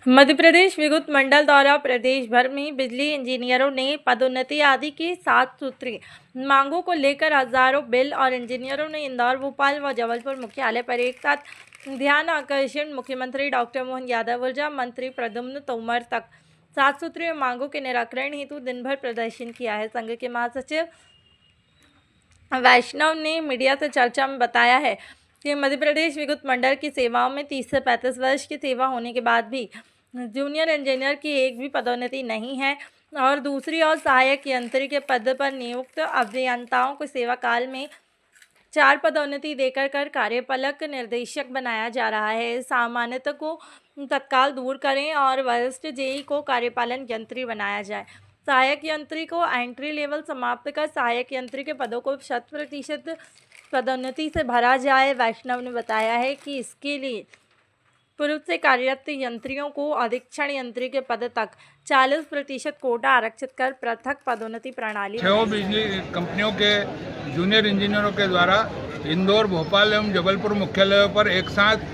मध्य प्रदेश विद्युत मंडल द्वारा प्रदेश भर में बिजली इंजीनियरों ने पदोन्नति आदि की 7 सूत्री मांगों को लेकर हजारों बिल और इंजीनियरों ने इंदौर, भोपाल व जबलपुर मुख्यालय पर एक साथ ध्यान आकर्षण मुख्यमंत्री डॉक्टर मोहन यादव, ऊर्जा मंत्री प्रद्युम्न तोमर तक 7 सूत्रीय मांगों के निराकरण हेतु दिन भर प्रदर्शन किया है। संघ के महासचिव वैष्णव ने मीडिया से चर्चा में बताया है कि मध्य प्रदेश विद्युत मंडल की सेवाओं में 30 से 35 वर्ष की सेवा होने के बाद भी जूनियर इंजीनियर की एक भी पदोन्नति नहीं है और दूसरी ओर सहायक यंत्री के पद पर नियुक्त अभियंताओं को सेवा काल में 4 पदोन्नति देकर कार्यपालक निर्देशक बनाया जा रहा है। सामान्यता को तत्काल दूर करें और वरिष्ठ जेई को कार्यपालन यंत्री बनाया जाए। सहायक यंत्री को एंट्री लेवल समाप्त कर सहायक यंत्री के पदों को 100% पदोन्नति से भरा जाए। वैष्णव ने बताया है कि इसके लिए पूर्व से कार्यरत यंत्रियों को अधीक्षण यंत्री के पद तक 40% कोटा आरक्षित कर पृथक पदोन्नति प्रणाली 6 बिजली कंपनियों के जूनियर इंजीनियरों के द्वारा इंदौर, भोपाल एवं जबलपुर मुख्यालयों पर एक साथ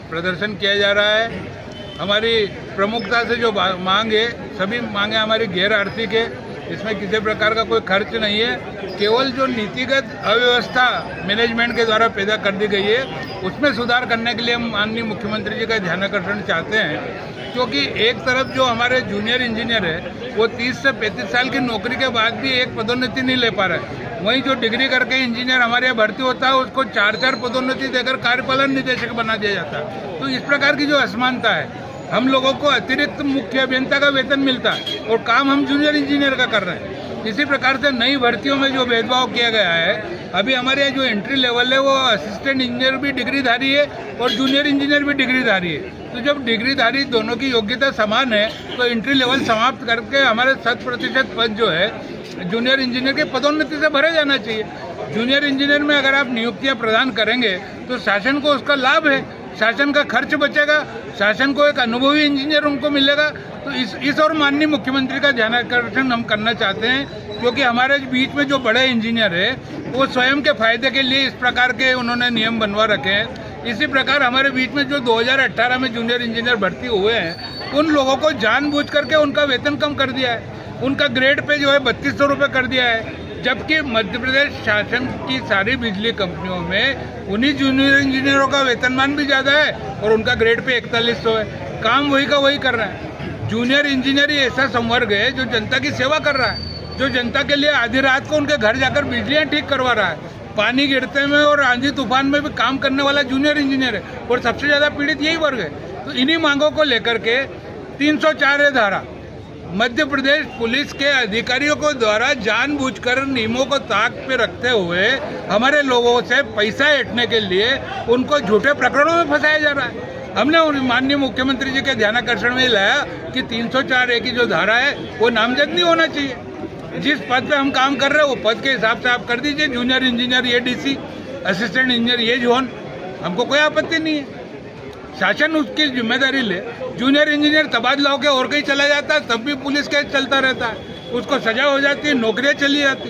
प्रदर्शन किया जा रहा है। हमारी प्रमुखता से जो मांग है, सभी मांगे हमारी गैर आर्थिक है। इसमें किसी प्रकार का कोई खर्च नहीं है। केवल जो नीतिगत अव्यवस्था मैनेजमेंट के द्वारा पैदा कर दी गई है, उसमें सुधार करने के लिए हम माननीय मुख्यमंत्री जी का ध्यान आकर्षण चाहते हैं। क्योंकि एक तरफ जो हमारे जूनियर इंजीनियर है वो 30 से 35 साल की नौकरी के बाद भी एक पदोन्नति नहीं ले पा रहा है। वहीं जो डिग्री करके इंजीनियर हमारे यहाँ भर्ती होता है उसको 4 पदोन्नति देकर कार्यपालन निदेशक बना दिया जाता है। तो इस प्रकार की जो असमानता है, हम लोगों को अतिरिक्त मुख्य अभियंता का वेतन मिलता है और काम हम जूनियर इंजीनियर का कर रहे हैं। इसी प्रकार से नई भर्तियों में जो भेदभाव किया गया है, अभी हमारे यहाँ जो एंट्री लेवल है वो असिस्टेंट इंजीनियर भी डिग्रीधारी है और जूनियर इंजीनियर भी डिग्रीधारी है। तो जब डिग्रीधारी दोनों की योग्यता समान है तो एंट्री लेवल समाप्त करके हमारे 100% पद जो है जूनियर इंजीनियर के पदोन्नति से भरे जाना चाहिए। जूनियर इंजीनियर में अगर आप नियुक्तियाँ प्रदान करेंगे तो शासन को उसका लाभ है, शासन का खर्च बचेगा, शासन को एक अनुभवी इंजीनियर उनको मिलेगा। तो इस और माननीय मुख्यमंत्री का ध्यान आकर्षण हम करना चाहते हैं, क्योंकि हमारे बीच में जो बड़े इंजीनियर है वो स्वयं के फायदे के लिए इस प्रकार के उन्होंने नियम बनवा रखे हैं। इसी प्रकार हमारे बीच में जो 2018 में जूनियर इंजीनियर भर्ती हुए हैं, उन लोगों को जानबूझ करके उनका वेतन कम कर दिया है, उनका ग्रेड पे जो है 3200 रुपये कर दिया है। जबकि मध्य प्रदेश शासन की सारी बिजली कंपनियों में उन्हीं जूनियर इंजीनियरों का वेतनमान भी ज़्यादा है और उनका ग्रेड पे 4100 है। काम वही का वही कर रहा है। जूनियर इंजीनियर ही ऐसा संवर्ग है जो जनता की सेवा कर रहा है, जो जनता के लिए आधी रात को उनके घर जाकर बिजलियाँ ठीक करवा रहा है। पानी गिरते में और आंधी तूफान में भी काम करने वाला जूनियर इंजीनियर है और सबसे ज़्यादा पीड़ित यही वर्ग है। तो इन्हीं मांगों को लेकर के 304 धारा मध्य प्रदेश पुलिस के अधिकारियों को द्वारा जानबूझकर नियमों को ताक पे रखते हुए हमारे लोगों से पैसा ऐंठने के लिए उनको झूठे प्रकरणों में फंसाया जा रहा है। हमने माननीय मुख्यमंत्री जी के ध्यान आकर्षण में लाया कि 304A की जो धारा है वो नामजद नहीं होना चाहिए। जिस पद पे हम काम कर रहे हैं वो पद के हिसाब से आप कर दीजिए। जूनियर इंजीनियर ये DC, असिस्टेंट इंजीनियर ये जोन, हमको कोई आपत्ति नहीं है। शासन उसकी जिम्मेदारी ले। जूनियर इंजीनियर तबादला होकर और कहीं चला जाता है तब भी पुलिस केस चलता रहता है, उसको सजा हो जाती है, नौकरियां चली जाती।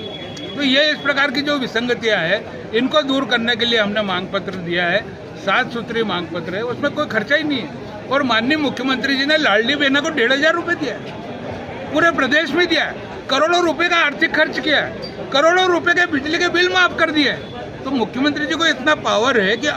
तो ये इस प्रकार की जो विसंगतियां है, इनको दूर करने के लिए हमने मांग पत्र दिया है। 7 सूत्री मांग पत्र है, उसमें कोई खर्चा ही नहीं है। और माननीय मुख्यमंत्री जी ने लाडली बहना को 1500 रुपये दिया है, पूरे प्रदेश में दिया है। करोड़ों रुपए का आर्थिक खर्च किया है, करोड़ों रुपए के बिजली के बिल माफ कर दिए। तो मुख्यमंत्री जी को इतना पावर है कि